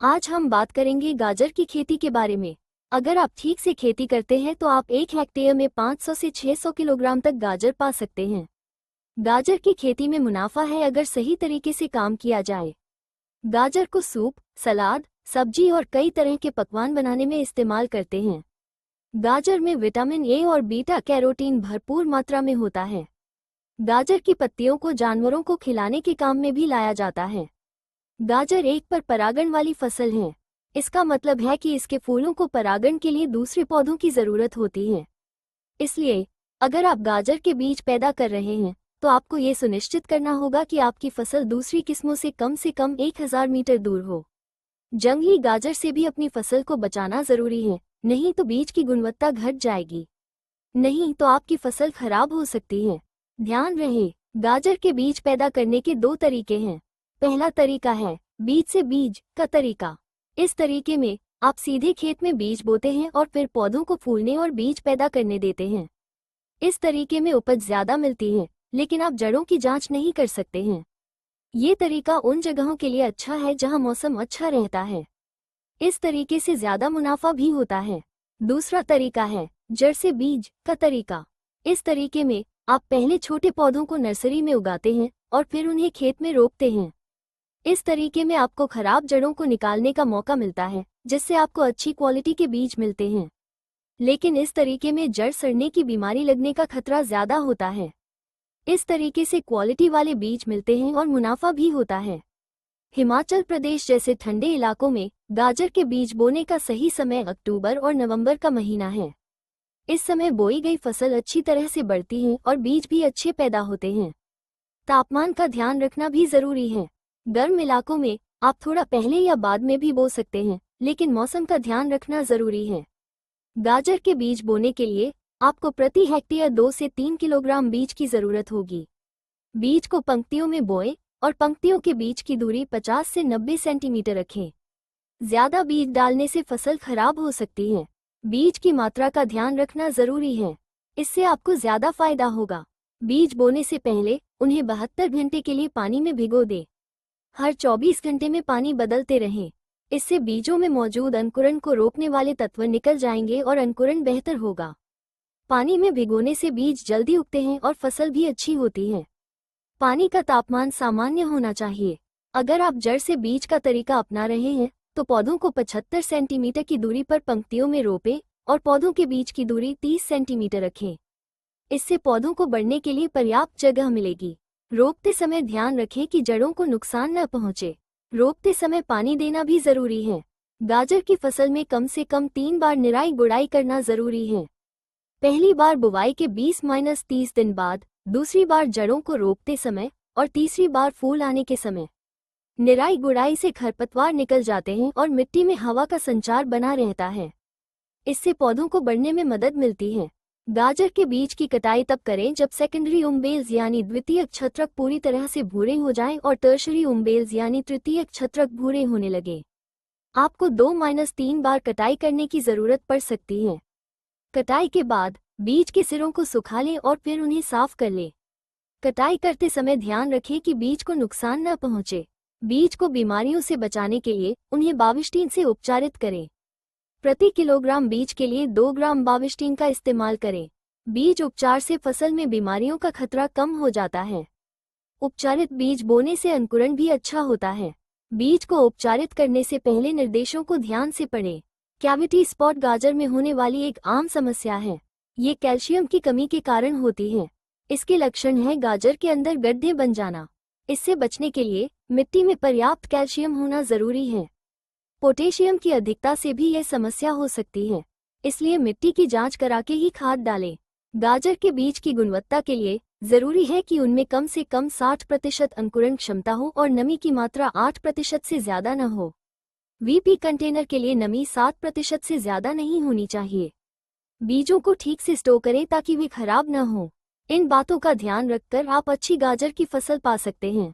आज हम बात करेंगे गाजर की खेती के बारे में। अगर आप ठीक से खेती करते हैं तो आप 1 हेक्टेयर में 500 से 600 किलोग्राम तक गाजर पा सकते हैं। गाजर की खेती में मुनाफा है अगर सही तरीके से काम किया जाए। गाजर को सूप, सलाद, सब्जी और कई तरह के पकवान बनाने में इस्तेमाल करते हैं। गाजर में विटामिन ए और बीटा कैरोटीन भरपूर मात्रा में होता है। गाजर की पत्तियों को जानवरों को खिलाने के काम में भी लाया जाता है। गाजर एक पर परागण वाली फसल है। इसका मतलब है कि इसके फूलों को परागण के लिए दूसरे पौधों की जरूरत होती है। इसलिए अगर आप गाजर के बीज पैदा कर रहे हैं तो आपको ये सुनिश्चित करना होगा कि आपकी फसल दूसरी किस्मों से कम 1000 मीटर दूर हो। जंगली गाजर से भी अपनी फसल को बचाना जरूरी है, नहीं तो बीज की गुणवत्ता घट जाएगी। नहीं तो आपकी फसल खराब हो सकती है। ध्यान रहे, गाजर के बीज पैदा करने के 2 तरीके हैं। पहला तरीका है बीज से बीज का तरीका। इस तरीके में आप सीधे खेत में बीज बोते हैं और फिर पौधों को फूलने और बीज पैदा करने देते हैं। इस तरीके में उपज ज्यादा मिलती है, लेकिन आप जड़ों की जांच नहीं कर सकते हैं। ये तरीका उन जगहों के लिए अच्छा है जहां मौसम अच्छा रहता है। इस तरीके से ज्यादा मुनाफा भी होता है। दूसरा तरीका है जड़ से बीज का तरीका। इस तरीके में आप पहले छोटे पौधों को नर्सरी में उगाते हैं और फिर उन्हें खेत में रोपते हैं। इस तरीके में आपको खराब जड़ों को निकालने का मौका मिलता है, जिससे आपको अच्छी क्वालिटी के बीज मिलते हैं। लेकिन इस तरीके में जड़ सड़ने की बीमारी लगने का खतरा ज्यादा होता है। इस तरीके से क्वालिटी वाले बीज मिलते हैं और मुनाफा भी होता है। हिमाचल प्रदेश जैसे ठंडे इलाकों में गाजर के बीज बोने का सही समय अक्टूबर और नवंबर का महीना है। इस समय बोई गई फसल अच्छी तरह से बढ़ती है और बीज भी अच्छे पैदा होते हैं। तापमान का ध्यान रखना भी जरूरी है। गर्म इलाकों में आप थोड़ा पहले या बाद में भी बो सकते हैं, लेकिन मौसम का ध्यान रखना जरूरी है। गाजर के बीज बोने के लिए आपको प्रति हेक्टेयर 2 से 3 किलोग्राम बीज की जरूरत होगी। बीज को पंक्तियों में बोएं और पंक्तियों के बीच की दूरी 50 से 90 सेंटीमीटर रखें। ज्यादा बीज डालने से फसल खराब हो सकती है। बीज की मात्रा का ध्यान रखना जरूरी है, इससे आपको ज्यादा फायदा होगा। बीज बोने से पहले उन्हें 72 घंटे के लिए पानी में भिगो दें। हर 24 घंटे में पानी बदलते रहें। इससे बीजों में मौजूद अंकुरण को रोकने वाले तत्व निकल जाएंगे और अंकुरण बेहतर होगा। पानी में भिगोने से बीज जल्दी उगते हैं और फसल भी अच्छी होती है। पानी का तापमान सामान्य होना चाहिए। अगर आप जड़ से बीज का तरीका अपना रहे हैं तो पौधों को 75 सेंटीमीटर की दूरी पर पंक्तियों में रोपें और पौधों के बीच की दूरी 30 सेंटीमीटर रखें। इससे पौधों को बढ़ने के लिए पर्याप्त जगह मिलेगी। रोपते समय ध्यान रखें कि जड़ों को नुकसान न पहुंचे। रोपते समय पानी देना भी जरूरी है। गाजर की फसल में कम से कम 3 बार निराई गुड़ाई करना जरूरी है। पहली बार बुवाई के 20-30 दिन बाद, दूसरी बार जड़ों को रोपते समय और तीसरी बार फूल आने के समय। निराई गुड़ाई से खरपतवार निकल जाते हैं और मिट्टी में हवा का संचार बना रहता है। इससे पौधों को बढ़ने में मदद मिलती है। गाजर के बीज की कटाई तब करें जब सेकेंडरी उम्बेल्स यानी द्वितीयक छत्रक पूरी तरह से भूरे हो जाएं और टर्शरी उम्बेल्स यानी तृतीयक छत्रक भूरे होने लगे। आपको 2-3 बार कटाई करने की जरूरत पड़ सकती है। कटाई के बाद बीज के सिरों को सुखा लें और फिर उन्हें साफ कर लें। कटाई करते समय ध्यान रखें कि बीज को नुकसान न पहुंचे। बीज को बीमारियों से बचाने के लिए उन्हें बाविस्टीन से उपचारित करें। प्रति किलोग्राम बीज के लिए 2 ग्राम बाविस्टीन का इस्तेमाल करें। बीज उपचार से फसल में बीमारियों का खतरा कम हो जाता है। उपचारित बीज बोने से अंकुरण भी अच्छा होता है। बीज को उपचारित करने से पहले निर्देशों को ध्यान से पढ़ें। कैविटी स्पॉट गाजर में होने वाली एक आम समस्या है। ये कैल्शियम की कमी के कारण होती है। इसके लक्षण है गाजर के अंदर गड्ढे बन जाना। इससे बचने के लिए मिट्टी में पर्याप्त कैल्शियम होना जरूरी है। पोटेशियम की अधिकता से भी यह समस्या हो सकती है, इसलिए मिट्टी की जांच करा के ही खाद डालें। गाजर के बीज की गुणवत्ता के लिए जरूरी है कि उनमें कम से कम 60% अंकुरण क्षमता हो और नमी की मात्रा 8% से ज्यादा न हो। वीपी कंटेनर के लिए नमी 7% से ज्यादा नहीं होनी चाहिए। बीजों को ठीक से स्टोर करें ताकि वे खराब न हो। इन बातों का ध्यान रखकर आप अच्छी गाजर की फसल पा सकते हैं।